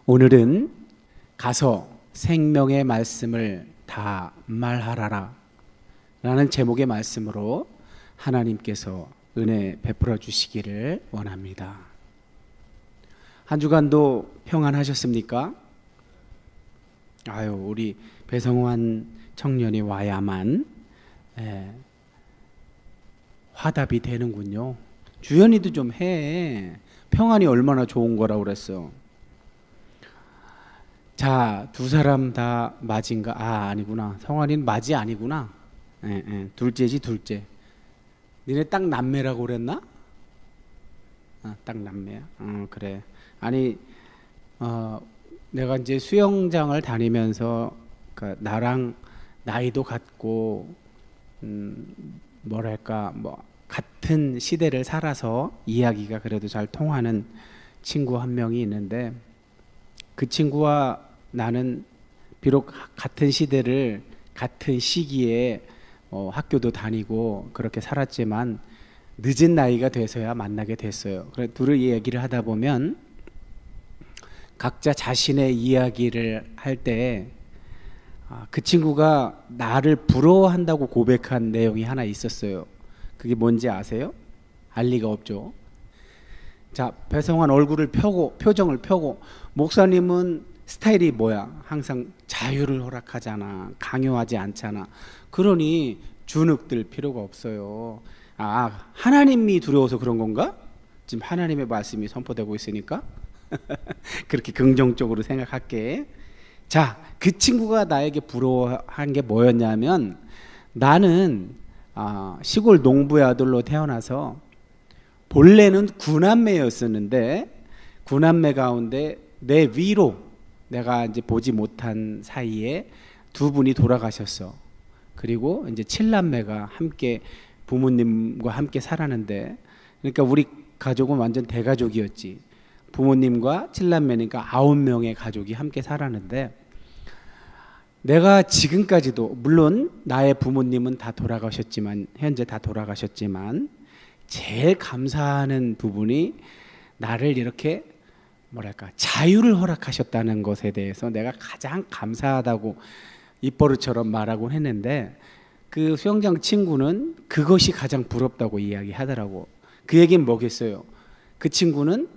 오늘은 가서 생명의 말씀을 다 말하라라 라는 제목의 말씀으로 하나님께서 은혜 베풀어 주시기를 원합니다. 한 주간도 평안하셨습니까? 우리 배성환 청년이 와야만 화답이 되는군요. 주연이도 좀 해. 평안이 얼마나 좋은 거라고 그랬어. 자, 두 사람 다 맞인가? 아니구나. 성환이는 맞이 아니구나. 둘째지, 둘째. 니네 딱 남매라고 그랬나? 딱 남매야. 그래. 아니, 내가 이제 수영장을 다니면서 나랑 나이도 같고, 같은 시대를 살아서 이야기가 그래도 잘 통하는 친구 한 명이 있는데, 그 친구와 나는 비록 같은 시대를 같은 시기에 학교도 다니고 그렇게 살았지만 늦은 나이가 돼서야 만나게 됐어요. 그래 둘을 얘기를 하다 보면 각자 자신의 이야기를 할 때 그 친구가 나를 부러워한다고 고백한 내용이 하나 있었어요. 그게 뭔지 아세요? 알 리가 없죠. 자, 배성환 얼굴을 펴고 표정을 펴고, 목사님은 스타일이 뭐야? 항상 자유를 허락하잖아. 강요하지 않잖아. 그러니 주눅들 필요가 없어요. 하나님이 두려워서 그런 건가? 지금 하나님의 말씀이 선포되고 있으니까 그렇게 긍정적으로 생각할게. 자, 그 친구가 나에게 부러워한 게 뭐였냐면, 나는 시골 농부의 아들로 태어나서 본래는 9남매였었는데 9남매 가운데 내 위로 내가 이제 보지 못한 사이에 두 분이 돌아가셨어. 그리고 이제 7남매가 함께 부모님과 함께 살았는데, 그러니까 우리 가족은 완전 대가족이었지. 부모님과 7남매니까 9명의 가족이 함께 살았는데, 내가 지금까지도 물론 나의 부모님은 다 돌아가셨지만, 현재 다 돌아가셨지만, 제일 감사하는 부분이 나를 이렇게 자유를 허락하셨다는 것에 대해서 내가 가장 감사하다고 입버릇처럼 말하곤 했는데, 그 수영장 친구는 그것이 가장 부럽다고 이야기하더라고. 그 얘기는 뭐겠어요? 그 친구는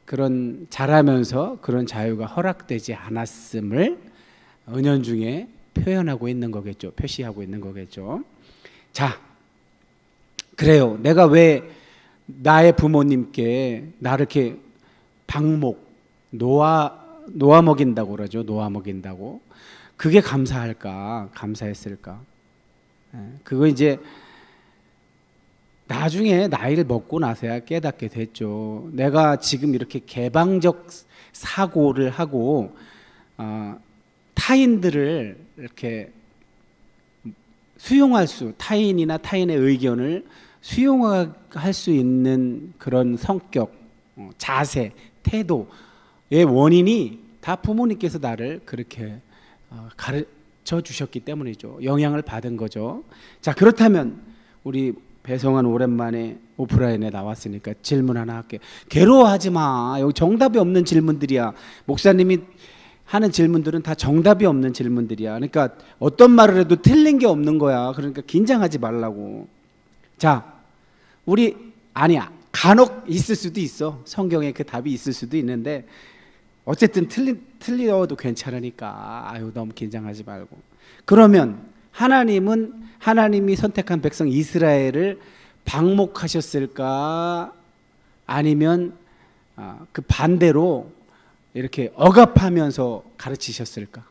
그런 자라면서 그런 자유가 허락되지 않았음을 은연중에 표현하고 있는 거겠죠. 표시하고 있는 거겠죠. 자, 그래요. 내가 왜 나의 부모님께 나를 이렇게 놓아 먹인다고 그러죠. 놓아 먹인다고. 그게 감사했을까? 그거 이제 나중에 나이를 먹고 나서야 깨닫게 됐죠. 내가 지금 이렇게 개방적 사고를 하고 타인들을 이렇게 타인이나 타인의 의견을 수용할 수 있는 그런 성격, 자세, 태도의 원인이 다 부모님께서 나를 그렇게 가르쳐 주셨기 때문이죠. 영향을 받은 거죠. 자, 그렇다면 우리 배성환 오랜만에 오프라인에 나왔으니까 질문 하나 할게. 괴로워하지 마. 여기 정답이 없는 질문들이야. 목사님이 하는 질문들은 다 정답이 없는 질문들이야. 그러니까 어떤 말을 해도 틀린 게 없는 거야. 그러니까 긴장하지 말라고. 자, 간혹 있을 수도 있어. 성경에 그 답이 있을 수도 있는데, 어쨌든 틀려도 괜찮으니까 너무 긴장하지 말고. 그러면 하나님이 선택한 백성 이스라엘을 방목하셨을까? 아니면 그 반대로 이렇게 억압하면서 가르치셨을까?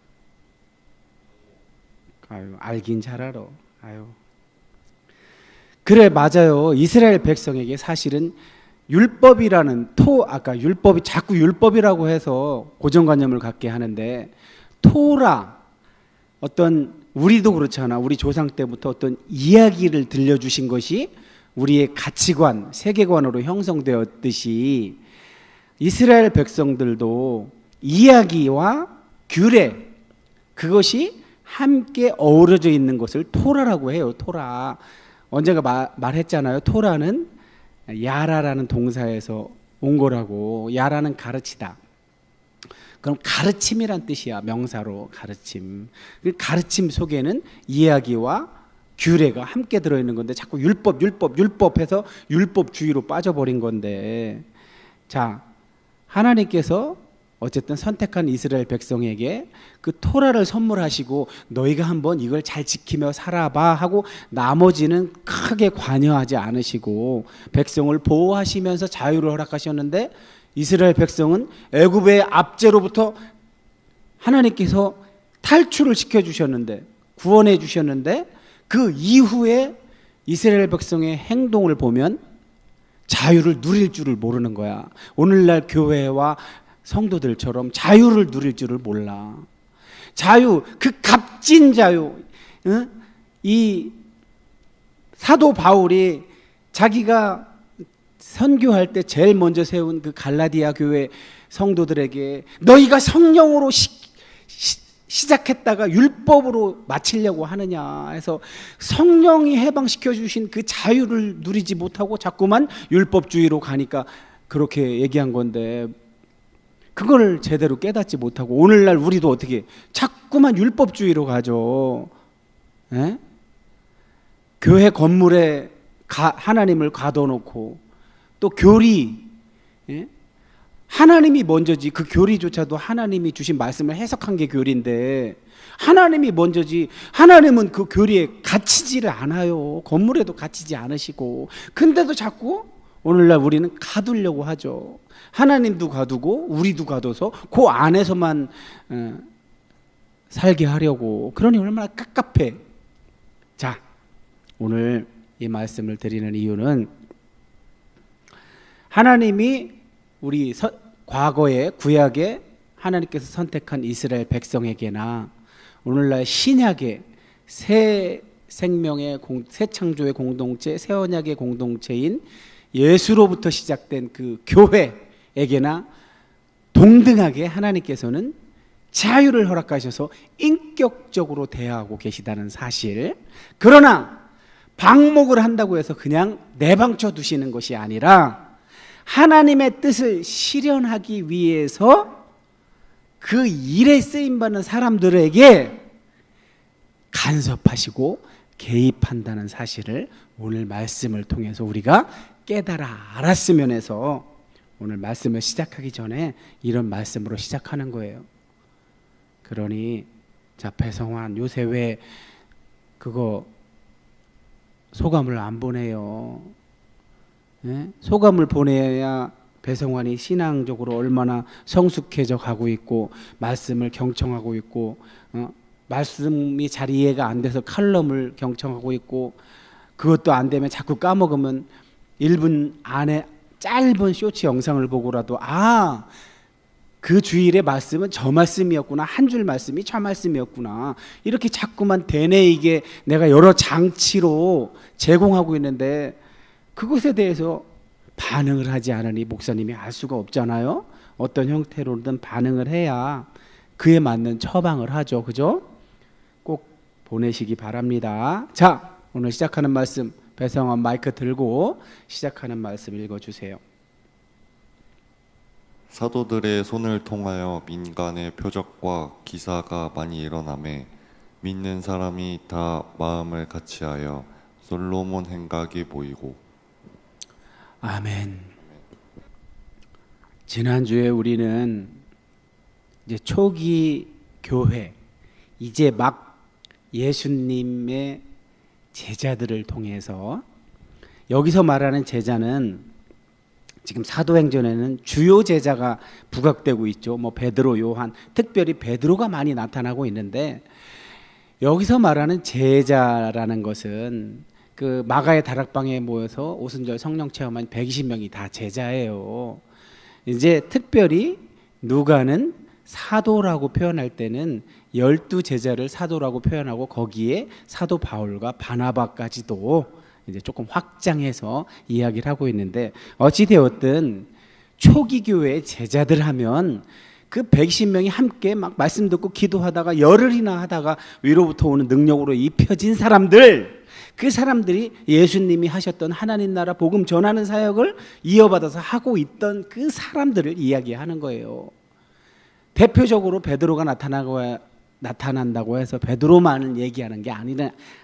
알긴 잘 알아. 그래, 맞아요. 이스라엘 백성에게 사실은 율법이라는 아까 율법이 자꾸 율법이라고 해서 고정관념을 갖게 하는데, 토라, 우리도 그렇잖아. 우리 조상 때부터 어떤 이야기를 들려주신 것이 우리의 가치관, 세계관으로 형성되었듯이, 이스라엘 백성들도 이야기와 규례, 그것이 함께 어우러져 있는 것을 토라라고 해요. 토라. 언젠가 말했잖아요. 토라는 야라라는 동사에서 온 거라고. 야라는 가르치다. 그럼 가르침이란 뜻이야. 명사로 가르침. 그 가르침 속에는 이야기와 규례가 함께 들어있는 건데 자꾸 율법 해서 율법주의로 빠져버린 건데, 자, 하나님께서 어쨌든 선택한 이스라엘 백성에게 그 토라를 선물하시고 너희가 한번 이걸 잘 지키며 살아봐 하고 나머지는 크게 관여하지 않으시고 백성을 보호하시면서 자유를 허락하셨는데, 이스라엘 백성은 애굽의 압제로부터 하나님께서 탈출을 시켜주셨는데, 구원해 주셨는데, 그 이후에 이스라엘 백성의 행동을 보면 자유를 누릴 줄을 모르는 거야. 오늘날 교회와 성도들처럼 자유를 누릴 줄을 몰라. 자유, 그 값진 자유. 응? 이 사도 바울이 자기가 선교할 때 제일 먼저 세운 그 갈라디아 교회 성도들에게 너희가 성령으로 시작했다가 율법으로 마치려고 하느냐 해서, 성령이 해방시켜 주신 그 자유를 누리지 못하고 자꾸만 율법주의로 가니까 그렇게 얘기한 건데, 그걸 제대로 깨닫지 못하고 오늘날 우리도 어떻게 자꾸만 율법주의로 가죠. 에? 교회 건물에 하나님을 가둬놓고 또 교리, 에? 하나님이 먼저지. 그 교리조차도 하나님이 주신 말씀을 해석한 게 교리인데 하나님이 먼저지. 하나님은 그 교리에 갇히지를 않아요. 건물에도 갇히지 않으시고. 근데도 자꾸 오늘날 우리는 가두려고 하죠. 하나님도 가두고 우리도 가둬서 그 안에서만 살게 하려고. 그러니 얼마나 깝깝해. 자, 오늘 이 말씀을 드리는 이유는 하나님이 우리 과거에 구약에 하나님께서 선택한 이스라엘 백성에게나 오늘날 신약의 새 생명의 새 창조의 공동체, 새 언약의 공동체인 예수로부터 시작된 그 교회에게나 동등하게 하나님께서는 자유를 허락하셔서 인격적으로 대하고 계시다는 사실. 그러나 방목을 한다고 해서 그냥 내방쳐 두시는 것이 아니라 하나님의 뜻을 실현하기 위해서 그 일에 쓰임받는 사람들에게 간섭하시고 개입한다는 사실을 오늘 말씀을 통해서 우리가 깨달아 알았으면 해서 오늘 말씀을 시작하기 전에 이런 말씀으로 시작하는 거예요. 그러니 자, 배성환 요새 왜 그거 소감을 안 보내요? 예? 소감을 보내야 배성환이 신앙적으로 얼마나 성숙해져 가고 있고 말씀을 경청하고 있고, 말씀이 잘 이해가 안 돼서 칼럼을 경청하고 있고, 그것도 안 되면 자꾸 까먹으면 1분 안에 짧은 쇼츠 영상을 보고라도 그 주일의 말씀은 저 말씀이었구나, 한 줄 말씀이 저 말씀이었구나, 이렇게 자꾸만 되뇌이게 내가 여러 장치로 제공하고 있는데 그것에 대해서 반응을 하지 않으니 목사님이 알 수가 없잖아요. 어떤 형태로든 반응을 해야 그에 맞는 처방을 하죠. 그죠? 꼭 보내시기 바랍니다. 자, 오늘 시작하는 말씀, 배성환 마이크 들고 시작하는 말씀 읽어주세요. 사도들의 손을 통하여 민간의 표적과 기사가 많이 일어나매 믿는 사람이 다 마음을 같이하여 솔로몬 행각이 보이고. 아멘. 지난주에 우리는 이제 초기 교회, 이제 막 예수님의 제자들을 통해서, 여기서 말하는 제자는 지금 사도행전에는 주요 제자가 부각되고 있죠. 뭐 베드로, 요한, 특별히 베드로가 많이 나타나고 있는데, 여기서 말하는 제자라는 것은 그 마가의 다락방에 모여서 오순절 성령 체험한 120명이 다 제자예요. 이제 특별히 누가는 사도라고 표현할 때는 12제자를 사도라고 표현하고 거기에 사도 바울과 바나바까지도 이제 조금 확장해서 이야기를 하고 있는데, 어찌되었든 초기 교회의 제자들 하면 그 120명이 함께 막 말씀 듣고 기도하다가 열흘이나 하다가 위로부터 오는 능력으로 입혀진 사람들, 그 사람들이 예수님이 하셨던 하나님 나라 복음 전하는 사역을 이어받아서 하고 있던 그 사람들을 이야기하는 거예요. 대표적으로 베드로가 나타난다고 해서 베드로만을 얘기하는 게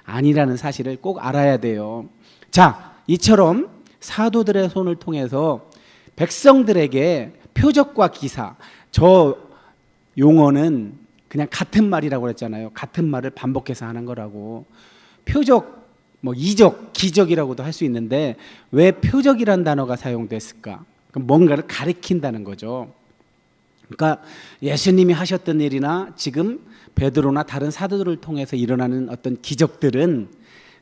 아니라는 사실을 꼭 알아야 돼요. 자, 이처럼 사도들의 손을 통해서 백성들에게 표적과 기사, 저 용어는 그냥 같은 말이라고 그랬잖아요. 같은 말을 반복해서 하는 거라고. 표적, 이적, 기적이라고도 할 수 있는데 왜 표적이란 단어가 사용됐을까? 그럼 뭔가를 가리킨다는 거죠. 그러니까 예수님이 하셨던 일이나 지금 베드로나 다른 사도들을 통해서 일어나는 어떤 기적들은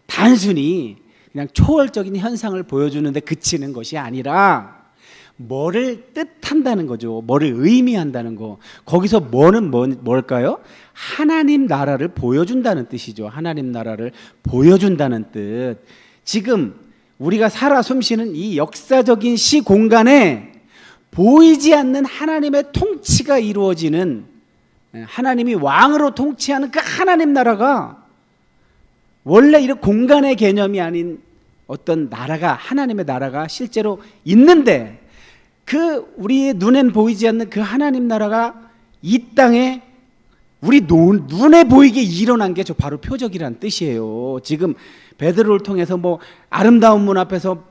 단순히 그냥 초월적인 현상을 보여주는데 그치는 것이 아니라 뭐를 뜻한다는 거죠. 뭐를 의미한다는 거. 거기서 뭘까요? 하나님 나라를 보여준다는 뜻이죠. 하나님 나라를 보여준다는 뜻. 지금 우리가 살아 숨쉬는 이 역사적인 시공간에 보이지 않는 하나님의 통치가 이루어지는, 하나님이 왕으로 통치하는 그 하나님 나라가 원래 이런 공간의 개념이 아닌 어떤 나라가, 하나님의 나라가 실제로 있는데 그 우리의 눈엔 보이지 않는 그 하나님 나라가 이 땅에 우리 눈에 보이게 일어난 게 저 바로 표적이라는 뜻이에요. 지금 베드로를 통해서 아름다운 문 앞에서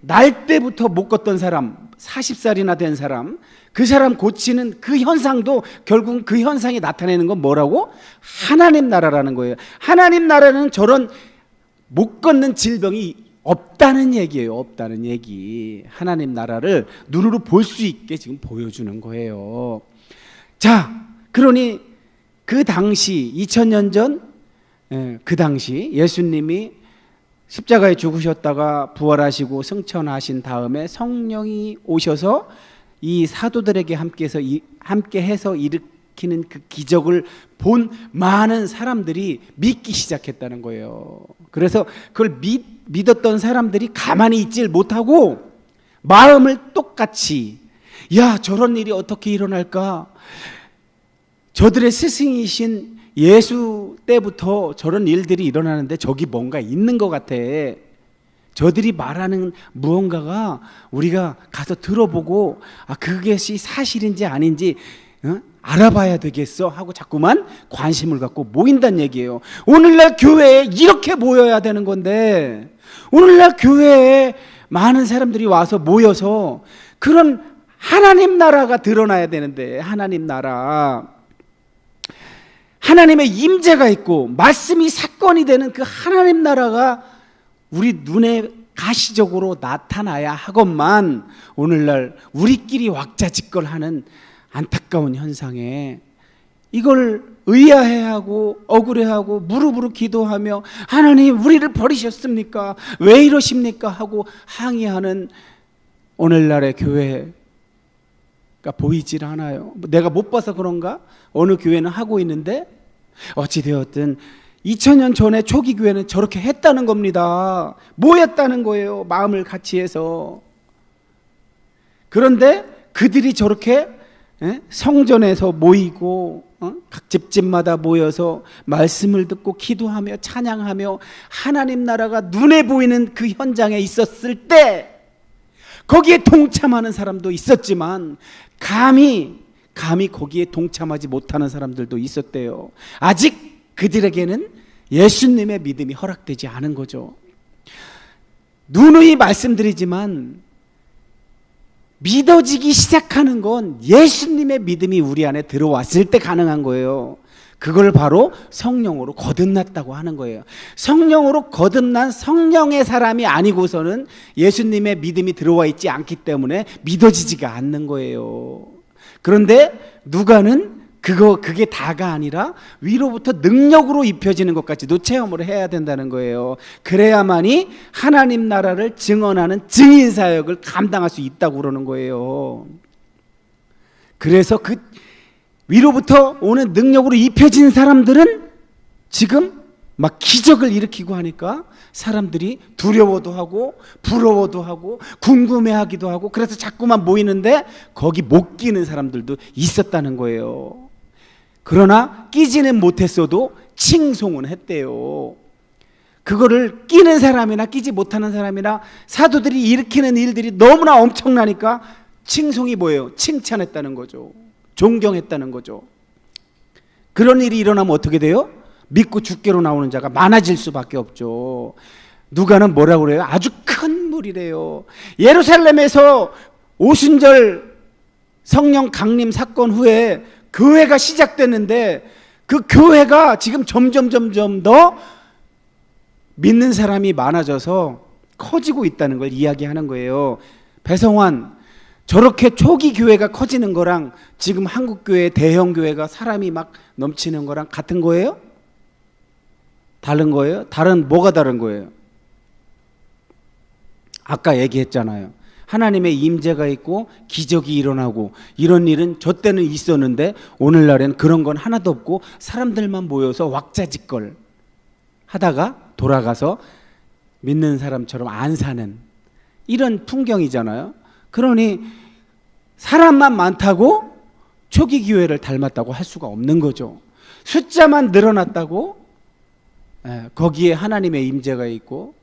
날 때부터 못 걷던 사람, 40살이나 된 사람, 그 사람 고치는 그 현상도 결국 그 현상이 나타내는 건 뭐라고? 하나님 나라라는 거예요. 하나님 나라는 저런 못 걷는 질병이 없다는 얘기예요. 없다는 얘기. 하나님 나라를 눈으로 볼 수 있게 지금 보여주는 거예요. 자, 그러니 그 당시 2000년 전 그 당시 예수님이 십자가에 죽으셨다가 부활하시고 승천하신 다음에 성령이 오셔서 이 사도들에게 함께 해서 일으키는 그 기적을 본 많은 사람들이 믿기 시작했다는 거예요. 그래서 그걸 믿었던 사람들이 가만히 있질 못하고 마음을 똑같이, 야, 저런 일이 어떻게 일어날까? 저들의 스승이신 예수 때부터 저런 일들이 일어나는데 저기 뭔가 있는 것 같아. 저들이 말하는 무언가가 우리가 가서 들어보고 그것이 사실인지 아닌지 알아봐야 되겠어 하고 자꾸만 관심을 갖고 모인다는 얘기예요. 오늘날 교회에 이렇게 모여야 되는 건데, 오늘날 교회에 많은 사람들이 와서 모여서 그런 하나님 나라가 드러나야 되는데, 하나님 나라, 하나님의 임재가 있고 말씀이 사건이 되는 그 하나님 나라가 우리 눈에 가시적으로 나타나야 하건만 오늘날 우리끼리 왁자지껄하는 안타까운 현상에 이걸 의아해하고 억울해하고 무릎으로 기도하며 하나님 우리를 버리셨습니까? 왜 이러십니까? 하고 항의하는 오늘날의 교회가 보이질 않아요. 내가 못 봐서 그런가? 어느 교회는 하고 있는데 어찌되었든 2000년 전에 초기 교회는 저렇게 했다는 겁니다. 모였다는 거예요. 마음을 같이 해서. 그런데 그들이 저렇게 성전에서 모이고 각 집집마다 모여서 말씀을 듣고 기도하며 찬양하며 하나님 나라가 눈에 보이는 그 현장에 있었을 때 거기에 동참하는 사람도 있었지만 감히 거기에 동참하지 못하는 사람들도 있었대요. 아직 그들에게는 예수님의 믿음이 허락되지 않은 거죠. 누누이 말씀드리지만 믿어지기 시작하는 건 예수님의 믿음이 우리 안에 들어왔을 때 가능한 거예요. 그걸 바로 성령으로 거듭났다고 하는 거예요. 성령으로 거듭난 성령의 사람이 아니고서는 예수님의 믿음이 들어와 있지 않기 때문에 믿어지지가 않는 거예요. 그런데 누가는 그게 다가 아니라 위로부터 능력으로 입혀지는 것까지도 체험을 해야 된다는 거예요. 그래야만이 하나님 나라를 증언하는 증인 사역을 감당할 수 있다고 그러는 거예요. 그래서 그 위로부터 오는 능력으로 입혀진 사람들은 지금 막 기적을 일으키고 하니까 사람들이 두려워도 하고 부러워도 하고 궁금해하기도 하고 그래서 자꾸만 모이는데 거기 못 끼는 사람들도 있었다는 거예요. 그러나 끼지는 못했어도 칭송은 했대요. 그거를 끼는 사람이나 끼지 못하는 사람이나 사도들이 일으키는 일들이 너무나 엄청나니까 칭송이 뭐예요? 칭찬했다는 거죠. 존경했다는 거죠. 그런 일이 일어나면 어떻게 돼요? 믿고 죽게로 나오는 자가 많아질 수밖에 없죠. 누가는 뭐라고 그래요? 아주 큰 무리래요. 예루살렘에서 오순절 성령 강림 사건 후에 교회가 시작됐는데 그 교회가 지금 점점 더 믿는 사람이 많아져서 커지고 있다는 걸 이야기하는 거예요. 배성환, 저렇게 초기 교회가 커지는 거랑 지금 한국 교회 대형 교회가 사람이 막 넘치는 거랑 같은 거예요? 다른 거예요? 뭐가 다른 거예요? 아까 얘기했잖아요. 하나님의 임재가 있고 기적이 일어나고 이런 일은 저 때는 있었는데 오늘날엔 그런 건 하나도 없고 사람들만 모여서 왁자지껄 하다가 돌아가서 믿는 사람처럼 안 사는 이런 풍경이잖아요. 그러니 사람만 많다고 초기 교회를 닮았다고 할 수가 없는 거죠. 숫자만 늘어났다고 거기에 하나님의 임재가 있고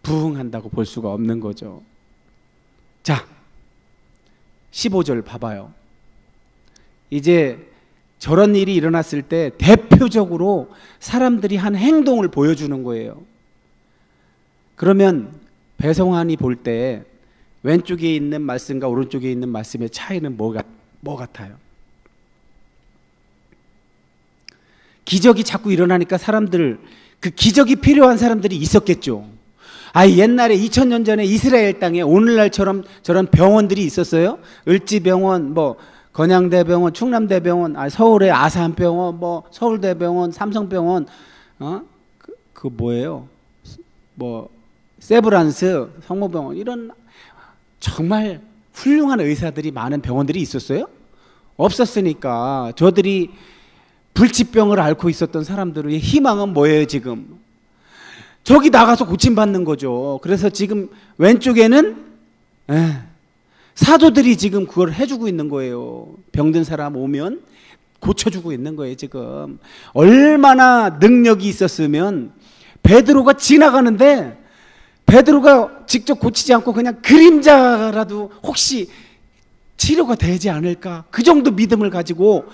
부흥한다고 볼 수가 없는 거죠. 자, 15절 봐봐요. 이제 저런 일이 일어났을 때 대표적으로 사람들이 한 행동을 보여주는 거예요. 그러면 배성환이 볼 때 왼쪽에 있는 말씀과 오른쪽에 있는 말씀의 차이는 뭐 같아요? 기적이 자꾸 일어나니까 사람들, 그 기적이 필요한 사람들이 있었겠죠. 옛날에 2000년 전에 이스라엘 땅에 오늘날처럼 저런 병원들이 있었어요? 을지병원, 건양대병원, 충남대병원, 서울의 아산병원, 서울대병원, 삼성병원, 그 뭐예요? 세브란스, 성모병원, 이런 정말 훌륭한 의사들이 많은 병원들이 있었어요? 없었으니까 저들이 불치병을 앓고 있었던 사람들의 희망은 뭐예요 지금? 저기 나가서 고침받는 거죠. 그래서 지금 왼쪽에는 사도들이 지금 그걸 해주고 있는 거예요. 병든 사람 오면 고쳐주고 있는 거예요 지금. 얼마나 능력이 있었으면 베드로가 지나가는데 베드로가 직접 고치지 않고 그냥 그림자라도 혹시 치료가 되지 않을까, 그 정도 믿음을 가지고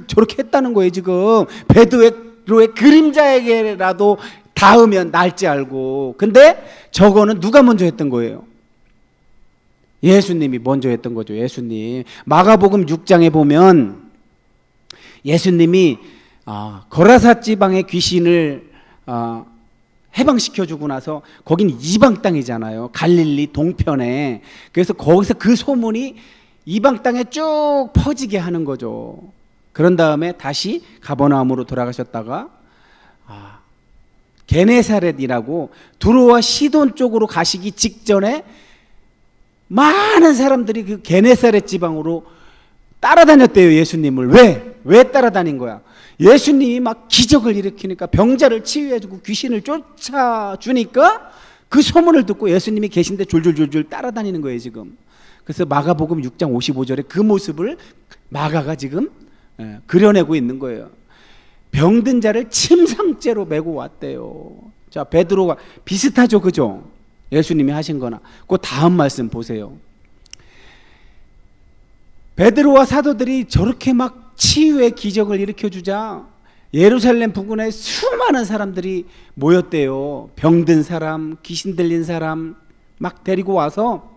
저렇게 했다는 거예요 지금. 베드로의 그림자에게라도 닿으면 나을지 알고. 근데 저거는 누가 먼저 했던 거예요? 예수님이 먼저 했던 거죠. 예수님. 마가복음 6장에 보면 예수님이 거라사 지방의 귀신을 해방시켜주고 나서 거긴 이방 땅이잖아요. 갈릴리 동편에. 그래서 거기서 그 소문이 이방 땅에 쭉 퍼지게 하는 거죠. 그런 다음에 다시 가버나움으로 돌아가셨다가 게네사렛이라고 두로와 시돈 쪽으로 가시기 직전에 많은 사람들이 그 게네사렛 지방으로 따라다녔대요 예수님을. 왜 따라다닌 거야? 예수님이 막 기적을 일으키니까, 병자를 치유해주고 귀신을 쫓아주니까 그 소문을 듣고 예수님이 계신데 졸졸졸졸 따라다니는 거예요 지금. 그래서 마가복음 6장 55절에 그 모습을 마가가 지금 그려내고 있는 거예요. 병든 자를 침상째로 메고 왔대요. 자, 베드로가 비슷하죠, 그죠? 예수님이 하신 거나. 그 다음 말씀 보세요. 베드로와 사도들이 저렇게 막 치유의 기적을 일으켜주자 예루살렘 부근에 수많은 사람들이 모였대요. 병든 사람, 귀신 들린 사람 막 데리고 와서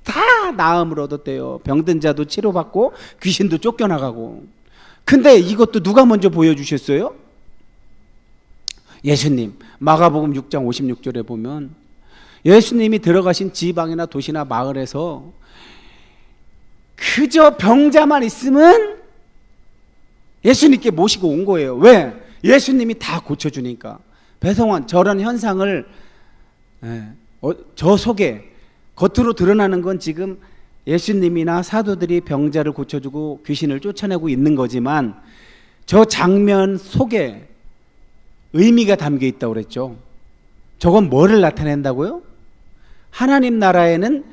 다 나음을 얻었대요. 병든 자도 치료받고 귀신도 쫓겨나가고. 근데 이것도 누가 먼저 보여주셨어요? 예수님. 마가복음 6장 56절에 보면 예수님이 들어가신 지방이나 도시나 마을에서 그저 병자만 있으면 예수님께 모시고 온 거예요. 왜? 예수님이 다 고쳐주니까. 배성환, 저런 현상을 저 속에 겉으로 드러나는 건 지금 예수님이나 사도들이 병자를 고쳐주고 귀신을 쫓아내고 있는 거지만 저 장면 속에 의미가 담겨 있다고 그랬죠. 저건 뭐를 나타낸다고요? 하나님 나라에는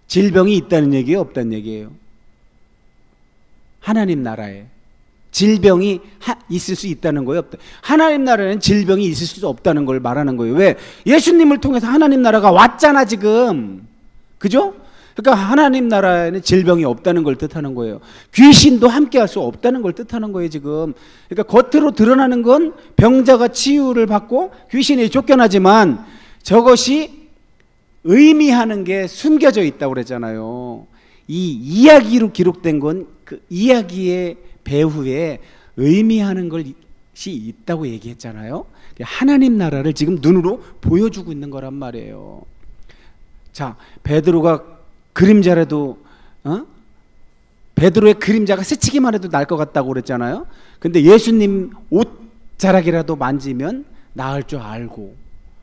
질병이 있다는 얘기예요, 없다는 얘기예요? 하나님 나라에 질병이 있을 수 있다는 거예요, 없다? 하나님 나라에는 질병이 있을 수 없다는 걸 말하는 거예요. 왜? 예수님을 통해서 하나님 나라가 왔잖아 지금. 그죠? 그러니까 하나님 나라에는 질병이 없다는 걸 뜻하는 거예요. 귀신도 함께 할 수 없다는 걸 뜻하는 거예요, 지금. 그러니까 겉으로 드러나는 건 병자가 치유를 받고 귀신이 쫓겨나지만 저것이 의미하는 게 숨겨져 있다고 그랬잖아요. 이 이야기로 기록된 건 그 이야기의 배후에 의미하는 것이 있다고 얘기했잖아요. 하나님 나라를 지금 눈으로 보여주고 있는 거란 말이에요. 자, 베드로가 그림자라도 베드로의 그림자가 스치기만 해도 날 것 같다고 그랬잖아요. 근데 예수님 옷자락이라도 만지면 나을 줄 알고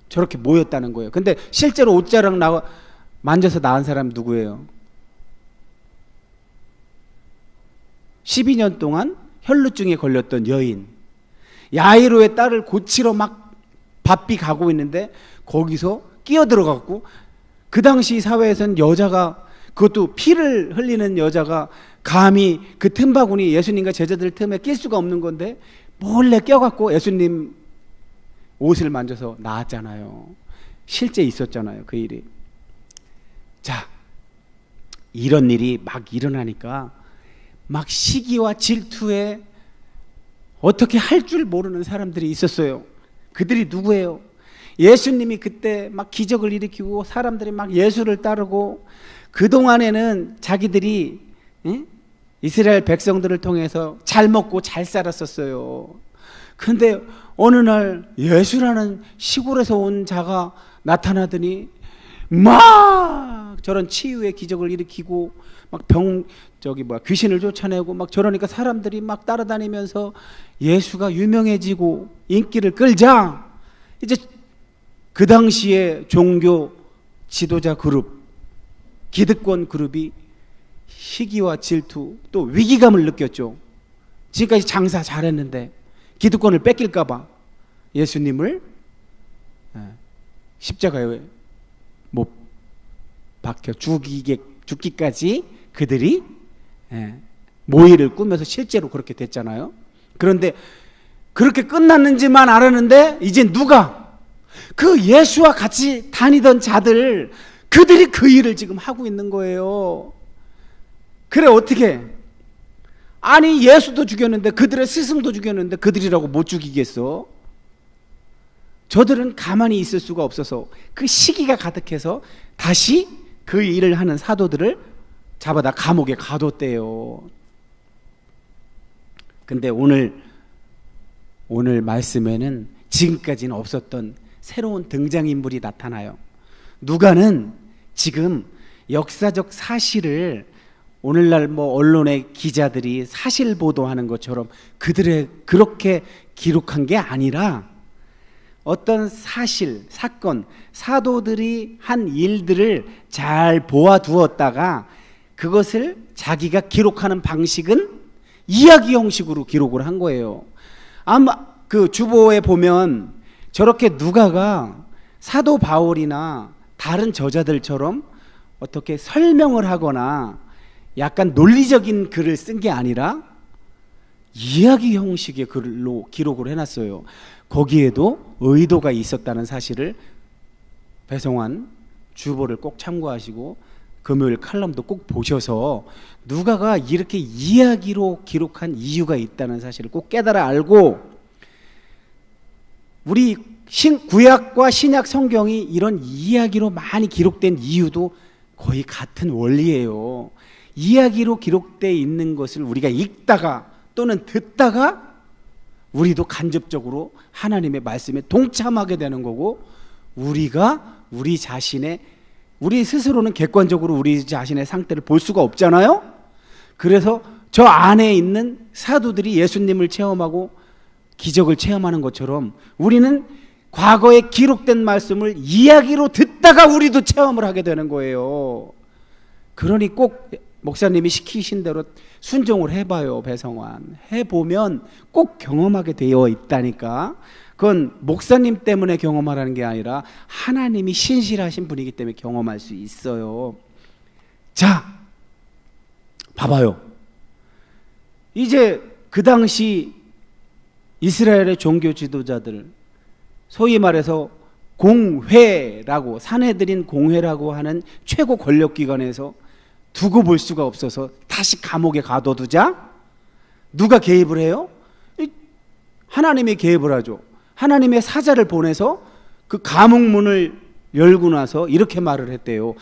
저렇게 모였다는 거예요. 근데 실제로 옷자락 만져서 나은 사람 누구예요? 12년 동안 혈루증에 걸렸던 여인, 야이로의 딸을 고치러 막 바삐 가고 있는데 거기서 끼어들어갔고, 그 당시 사회에선 여자가, 그것도 피를 흘리는 여자가 감히 그 틈바구니, 예수님과 제자들 틈에 낄 수가 없는 건데 몰래 껴갖고 예수님 옷을 만져서 나았잖아요. 실제 있었잖아요, 그 일이. 자, 이런 일이 막 일어나니까 막 시기와 질투에 어떻게 할 줄 모르는 사람들이 있었어요. 그들이 누구예요? 예수님이 그때 막 기적을 일으키고 사람들이 막 예수를 따르고, 그동안에는 자기들이 이스라엘 백성들을 통해서 잘 먹고 잘 살았었어요. 근데 어느 날 예수라는 시골에서 온 자가 나타나더니 막 저런 치유의 기적을 일으키고 막 귀신을 쫓아내고 막 저러니까 사람들이 막 따라다니면서 예수가 유명해지고 인기를 끌자, 이제 그 당시에 종교 지도자 그룹, 기득권 그룹이 시기와 질투 또 위기감을 느꼈죠. 지금까지 장사 잘했는데 기득권을 뺏길까봐 예수님을 십자가에 못 박혀 죽기까지 그들이 모의를 꾸며서 실제로 그렇게 됐잖아요. 그런데 그렇게 끝났는지만 알았는데 이제 누가 그 예수와 같이 다니던 자들, 그들이 그 일을 지금 하고 있는 거예요. 그래, 어떻게? 아니, 예수도 죽였는데, 그들의 스승도 죽였는데 그들이라고 못 죽이겠어? 저들은 가만히 있을 수가 없어서 그 시기가 가득해서 다시 그 일을 하는 사도들을 잡아다 감옥에 가뒀대요. 근데 오늘 말씀에는 지금까지는 없었던 새로운 등장인물이 나타나요. 누가는 지금 역사적 사실을 오늘날 언론의 기자들이 사실 보도하는 것처럼 그들의 그렇게 기록한 게 아니라 어떤 사실, 사건, 사도들이 한 일들을 잘 보아두었다가 그것을 자기가 기록하는 방식은 이야기 형식으로 기록을 한 거예요. 아마 그 주보에 보면 저렇게 누가가 사도 바울이나 다른 저자들처럼 어떻게 설명을 하거나 약간 논리적인 글을 쓴 게 아니라 이야기 형식의 글로 기록을 해놨어요. 거기에도 의도가 있었다는 사실을 배성환 주보를 꼭 참고하시고 금요일 칼럼도 꼭 보셔서 누가가 이렇게 이야기로 기록한 이유가 있다는 사실을 꼭 깨달아 알고, 우리 구약과 신약 성경이 이런 이야기로 많이 기록된 이유도 거의 같은 원리예요. 이야기로 기록되어 있는 것을 우리가 읽다가 또는 듣다가 우리도 간접적으로 하나님의 말씀에 동참하게 되는 거고, 우리가 우리 스스로는 객관적으로 우리 자신의 상태를 볼 수가 없잖아요. 그래서 저 안에 있는 사도들이 예수님을 체험하고 기적을 체험하는 것처럼 우리는 과거에 기록된 말씀을 이야기로 듣다가 우리도 체험을 하게 되는 거예요. 그러니 꼭 목사님이 시키신 대로 순종을 해봐요. 배성환 해보면 꼭 경험하게 되어 있다니까. 그건 목사님 때문에 경험하라는 게 아니라 하나님이 신실하신 분이기 때문에 경험할 수 있어요. 자, 봐봐요. 이제 그 당시 이스라엘의 종교 지도자들, 소위 말해서 공회라고, 산헤드린 공회라고 하는 최고 권력기관에서 두고 볼 수가 없어서 다시 감옥에 가둬두자. 누가 개입을 해요? 하나님이 개입을 하죠. 하나님의 사자를 보내서 그 감옥 문을 열고 나서 이렇게 말을 했대요.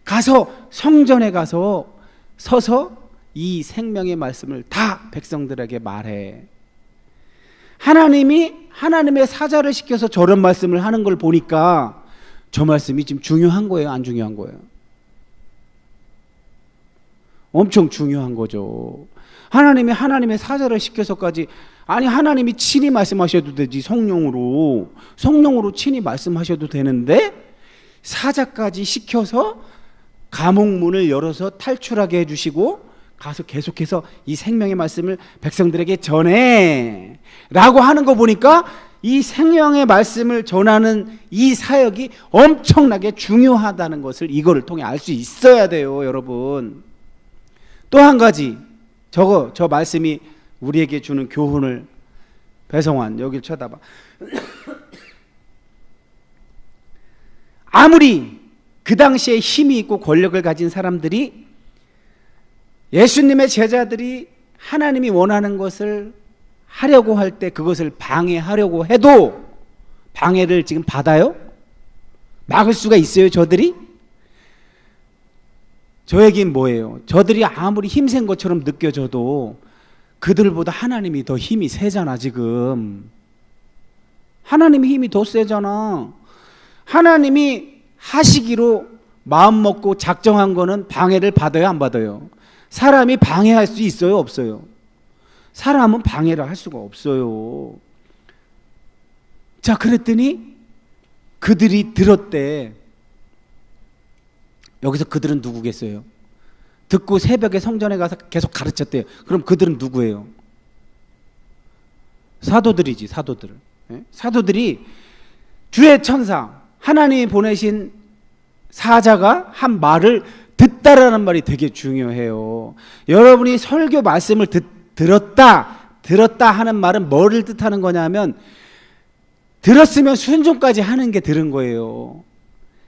가서 성전에 가서 서서 이 생명의 말씀을 다 백성들에게 말해. 하나님이 하나님의 사자를 시켜서 저런 말씀을 하는 걸 보니까 저 말씀이 지금 중요한 거예요, 안 중요한 거예요? 엄청 중요한 거죠. 하나님이 하나님의 사자를 시켜서까지, 아니 하나님이 친히 말씀하셔도 되지, 성령으로 친히 말씀하셔도 되는데 사자까지 시켜서 감옥 문을 열어서 탈출하게 해주시고 가서 계속해서 이 생명의 말씀을 백성들에게 전해 라고 하는 거 보니까 이 생명의 말씀을 전하는 이 사역이 엄청나게 중요하다는 것을 이거를 통해 알 수 있어야 돼요, 여러분. 또 한 가지, 저 말씀이 우리에게 주는 교훈을, 배성환 여길 쳐다봐. 아무리 그 당시에 힘이 있고 권력을 가진 사람들이, 예수님의 제자들이 하나님이 원하는 것을 하려고 할 때 그것을 방해하려고 해도 방해를 지금 받아요? 막을 수가 있어요, 저들이? 저 얘기는 뭐예요? 저들이 아무리 힘센 것처럼 느껴져도 그들보다 하나님이 더 힘이 세잖아, 지금. 하나님이 힘이 더 세잖아. 하나님이 하시기로 마음 먹고 작정한 거는 방해를 받아요, 안 받아요? 사람이 방해할 수 있어요, 없어요? 사람은 방해를 할 수가 없어요. 자, 그랬더니 그들이 들었대. 여기서 그들은 누구겠어요? 듣고 새벽에 성전에 가서 계속 가르쳤대요. 그럼 그들은 누구예요? 사도들이지, 사도들. 사도들이 주의 천사, 하나님이 보내신 사자가 한 말을 듣다라는 말이 되게 중요해요. 여러분이 설교 말씀을 들었다 하는 말은 뭐를 뜻하는 거냐면, 들었으면 순종까지 하는 게 들은 거예요.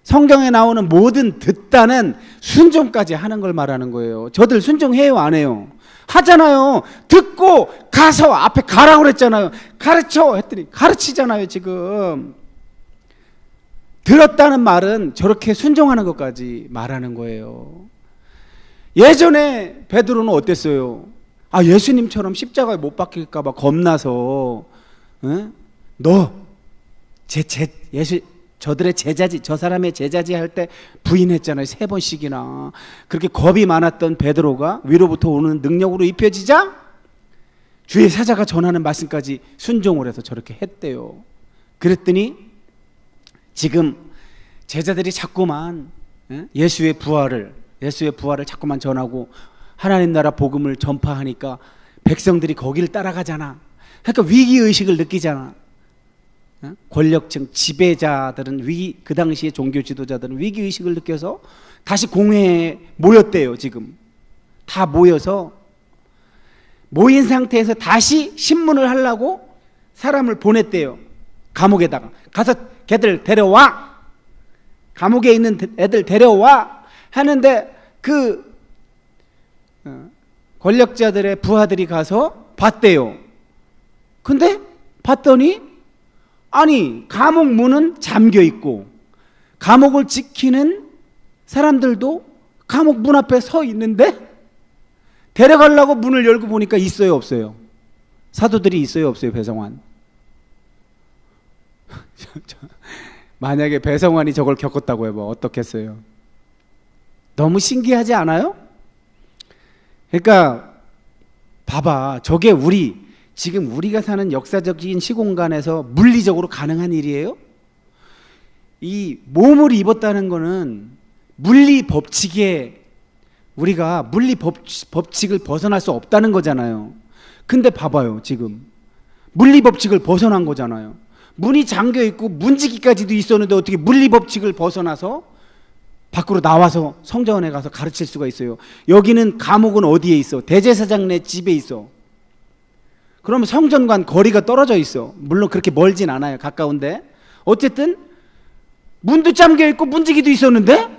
성경에 나오는 모든 듣다는 순종까지 하는 걸 말하는 거예요. 저들 순종해요, 안 해요? 하잖아요. 듣고 가서 앞에 가라고 그랬잖아요. 가르쳐 했더니 가르치잖아요, 지금. 들었다는 말은 저렇게 순종하는 것까지 말하는 거예요. 예전에 베드로는 어땠어요? 예수님처럼 십자가에 못 박힐까 봐 겁나서, 저들의 제자지, 저 사람의 제자지 할 때 부인했잖아요, 3번씩이나. 그렇게 겁이 많았던 베드로가 위로부터 오는 능력으로 입혀지자 주의 사자가 전하는 말씀까지 순종을 해서 저렇게 했대요. 그랬더니 지금 제자들이 자꾸만 예수의 부활을 자꾸만 전하고 하나님 나라 복음을 전파하니까 백성들이 거기를 따라가잖아. 그러니까 위기의식을 느끼잖아. 권력층 지배자들은 그 당시에 종교 지도자들은 위기의식을 느껴서 다시 공회에 모였대요. 지금 다 모여서 모인 상태에서 다시 신문을 하려고 사람을 보냈대요. 감옥에다가 가서 걔들 데려와, 감옥에 있는 애들 데려와 하는데 그 권력자들의 부하들이 가서 봤대요. 근데 봤더니 감옥 문은 잠겨 있고 감옥을 지키는 사람들도 감옥 문 앞에 서 있는데 데려가려고 문을 열고 보니까 있어요, 없어요? 사도들이 있어요, 없어요, 배성환? 만약에 배성환이 저걸 겪었다고 해봐, 어떻겠어요? 너무 신기하지 않아요? 그러니까 봐봐, 저게 지금 우리가 사는 역사적인 시공간에서 물리적으로 가능한 일이에요? 이 몸을 입었다는 거는 물리 법칙에, 우리가 물리 법칙을 벗어날 수 없다는 거잖아요. 근데 봐봐요, 지금 물리 법칙을 벗어난 거잖아요. 문이 잠겨 있고 문지기까지도 있었는데 어떻게 물리 법칙을 벗어나서 밖으로 나와서 성전에 가서 가르칠 수가 있어요? 여기는 감옥은 어디에 있어? 대제사장네 집에 있어. 그러면 성전과 거리가 떨어져 있어. 물론 그렇게 멀진 않아요, 가까운데. 어쨌든 문도 잠겨 있고 문지기도 있었는데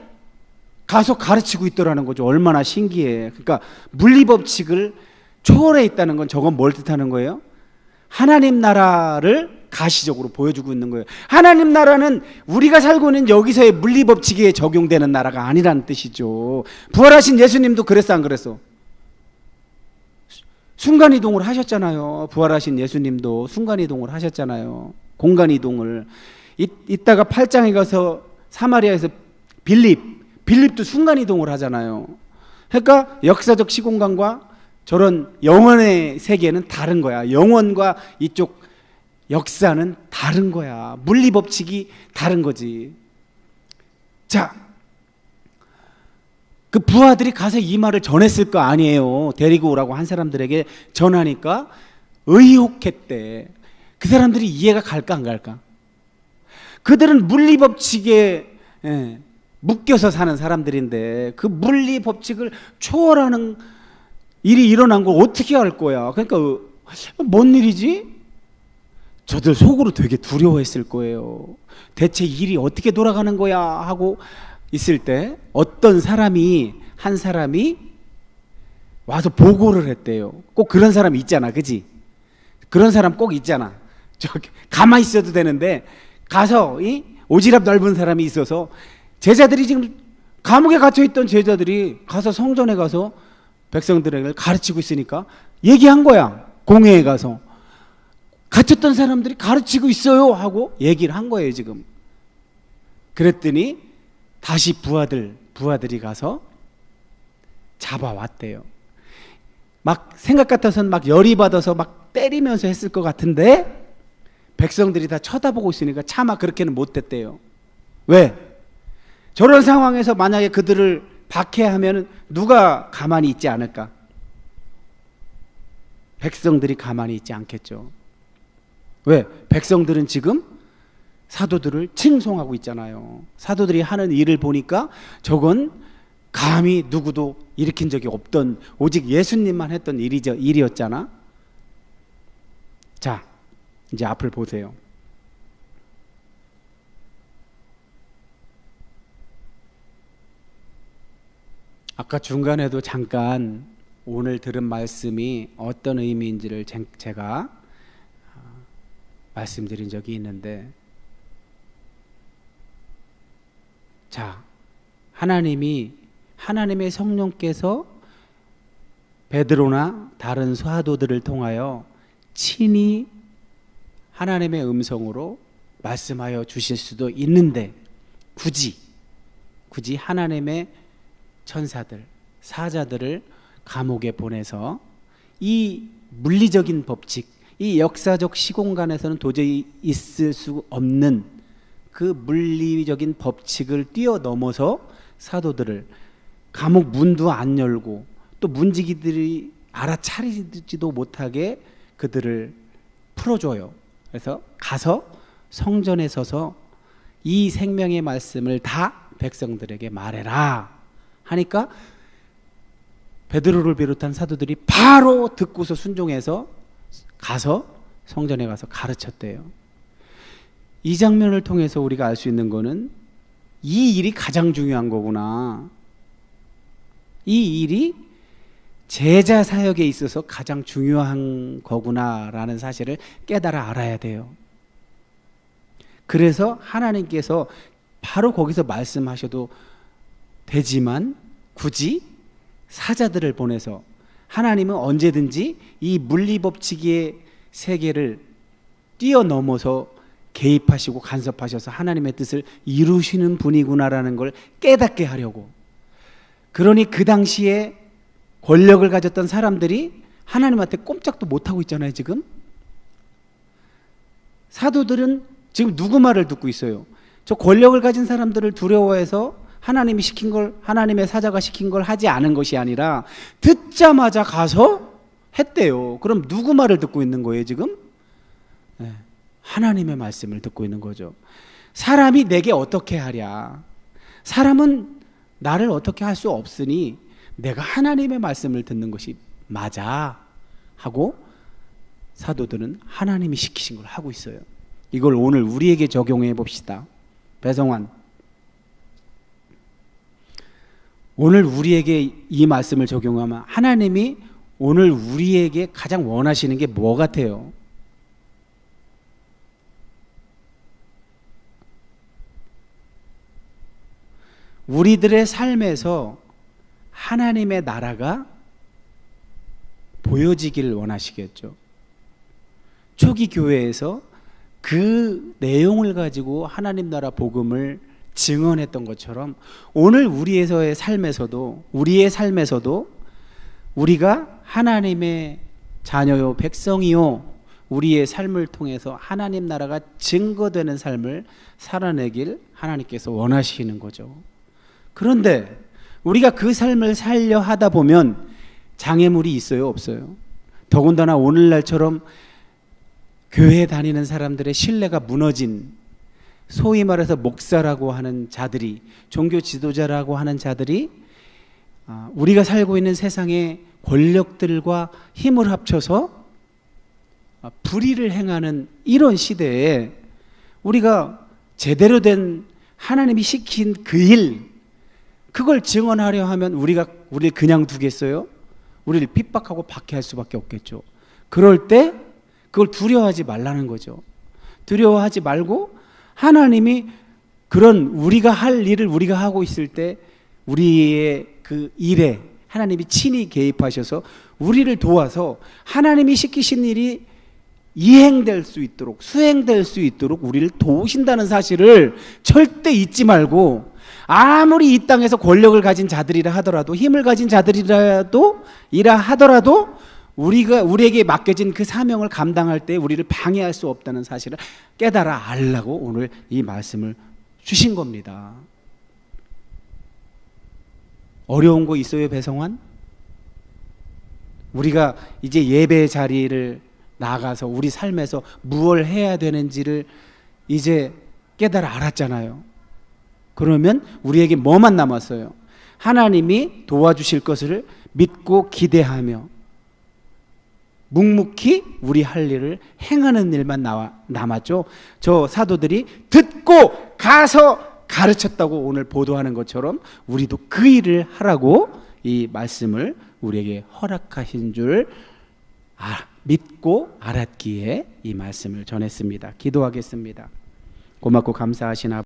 가서 가르치고 있더라는 거죠. 얼마나 신기해. 그러니까 물리법칙을 초월해 있다는 건 저건 뭘 뜻하는 거예요? 하나님 나라를 가시적으로 보여주고 있는 거예요. 하나님 나라는 우리가 살고 있는 여기서의 물리법칙에 적용되는 나라가 아니라는 뜻이죠. 부활하신 예수님도 그랬어 안 그랬어? 순간이동을 하셨잖아요. 부활하신 예수님도 순간이동을 하셨잖아요. 공간이동을. 이따가 8장에 가서 사마리아에서 빌립도 순간이동을 하잖아요. 그러니까 역사적 시공간과 저런 영혼의 세계는 다른 거야. 영혼과 이쪽 역사는 다른 거야. 물리법칙이 다른 거지. 자, 그 부하들이 가서 이 말을 전했을 거 아니에요. 데리고 오라고 한 사람들에게 전하니까 의혹했대. 그 사람들이 이해가 갈까 안 갈까? 그들은 물리법칙에 묶여서 사는 사람들인데 그 물리법칙을 초월하는 일이 일어난 걸 어떻게 할 거야? 그러니까 뭔 일이지? 저들 속으로 되게 두려워했을 거예요. 대체 일이 어떻게 돌아가는 거야? 하고 있을 때 어떤 사람이 한 사람이 와서 보고를 했대요. 꼭 그런 사람 있잖아, 그지? 그런 사람 꼭 있잖아. 저기 가만히 있어도 되는데 가서 이 오지랖 넓은 사람이 있어서 제자들이 지금 감옥에 갇혀있던 제자들이 가서 성전에 가서 백성들에게 가르치고 있으니까 얘기한 거야. 공회에 가서 갇혔던 사람들이 가르치고 있어요 하고 얘기를 한 거예요 지금. 그랬더니 다시 부하들이 가서 잡아왔대요. 막 생각 같아서는 막 열이 받아서 막 때리면서 했을 것 같은데 백성들이 다 쳐다보고 있으니까 차마 그렇게는 못했대요. 왜? 저런 상황에서 만약에 그들을 박해하면 누가 가만히 있지 않을까? 백성들이 가만히 있지 않겠죠. 왜? 백성들은 지금 사도들을 칭송하고 있잖아요. 사도들이 하는 일을 보니까 저건 감히 누구도 일으킨 적이 없던 오직 예수님만 했던 일이었잖아. 자, 이제 앞을 보세요. 아까 중간에도 잠깐 오늘 들은 말씀이 어떤 의미인지를 제가 말씀드린 적이 있는데, 자, 하나님의 성령께서 베드로나 다른 사도들을 통하여 친히 하나님의 음성으로 말씀하여 주실 수도 있는데 굳이 하나님의 천사들, 사자들을 감옥에 보내서 이 물리적인 법칙, 이 역사적 시공간에서는 도저히 있을 수 없는 그 물리적인 법칙을 뛰어넘어서 사도들을 감옥 문도 안 열고 또 문지기들이 알아차리지도 못하게 그들을 풀어줘요. 그래서 가서 성전에 서서 이 생명의 말씀을 다 백성들에게 말해라 하니까 베드로를 비롯한 사도들이 바로 듣고서 순종해서 가서 성전에 가서 가르쳤대요. 이 장면을 통해서 우리가 알 수 있는 거는 이 일이 가장 중요한 거구나. 이 일이 제자 사역에 있어서 가장 중요한 거구나라는 사실을 깨달아 알아야 돼요. 그래서 하나님께서 바로 거기서 말씀하셔도 되지만 굳이 사자들을 보내서 하나님은 언제든지 이 물리법칙의 세계를 뛰어넘어서 개입하시고 간섭하셔서 하나님의 뜻을 이루시는 분이구나라는 걸 깨닫게 하려고. 그러니 그 당시에 권력을 가졌던 사람들이 하나님한테 꼼짝도 못하고 있잖아요 지금. 사도들은 지금 누구 말을 듣고 있어요? 저 권력을 가진 사람들을 두려워해서 하나님이 시킨 걸, 하나님의 사자가 시킨 걸 하지 않은 것이 아니라 듣자마자 가서 했대요. 그럼 누구 말을 듣고 있는 거예요 지금? 네. 하나님의 말씀을 듣고 있는 거죠. 사람이 내게 어떻게 하랴? 사람은 나를 어떻게 할 수 없으니 내가 하나님의 말씀을 듣는 것이 맞아 하고 사도들은 하나님이 시키신 걸 하고 있어요. 이걸 오늘 우리에게 적용해 봅시다. 배성환, 오늘 우리에게 이 말씀을 적용하면 하나님이 오늘 우리에게 가장 원하시는 게 뭐 같아요? 우리들의 삶에서 하나님의 나라가 보여지길 원하시겠죠. 초기 교회에서 그 내용을 가지고 하나님 나라 복음을 증언했던 것처럼 오늘 우리의 삶에서도 우리가 하나님의 자녀요 백성이요 우리의 삶을 통해서 하나님 나라가 증거되는 삶을 살아내길 하나님께서 원하시는 거죠. 그런데 우리가 그 삶을 살려 하다 보면 장애물이 있어요, 없어요? 더군다나 오늘날처럼 교회 다니는 사람들의 신뢰가 무너진, 소위 말해서 목사라고 하는 자들이, 종교 지도자라고 하는 자들이 우리가 살고 있는 세상의 권력들과 힘을 합쳐서 불의를 행하는 이런 시대에 우리가 제대로 된 하나님이 시킨 그 일, 그걸 증언하려 하면 우리를 그냥 두겠어요? 우리를 핍박하고 박해할 수밖에 없겠죠. 그럴 때 그걸 두려워하지 말라는 거죠. 두려워하지 말고 하나님이 그런 우리가 할 일을 우리가 하고 있을 때 우리의 그 일에 하나님이 친히 개입하셔서 우리를 도와서 하나님이 시키신 일이 이행될 수 있도록, 수행될 수 있도록 우리를 도우신다는 사실을 절대 잊지 말고, 아무리 이 땅에서 권력을 가진 자들이라 하더라도, 힘을 가진 자들이라도 이라 하더라도 우리에게 맡겨진 그 사명을 감당할 때 우리를 방해할 수 없다는 사실을 깨달아 알라고 오늘 이 말씀을 주신 겁니다. 어려운 거 있어요, 배성환? 우리가 이제 예배 자리를 나가서 우리 삶에서 무엇을 해야 되는지를 이제 깨달아 알았잖아요. 그러면 우리에게 뭐만 남았어요? 하나님이 도와주실 것을 믿고 기대하며 묵묵히 우리 할 일을 행하는 일만 남았죠. 저 사도들이 듣고 가서 가르쳤다고 오늘 보도하는 것처럼 우리도 그 일을 하라고 이 말씀을 우리에게 허락하신 줄 믿고 알았기에 이 말씀을 전했습니다. 기도하겠습니다. 고맙고 감사하신 아버지,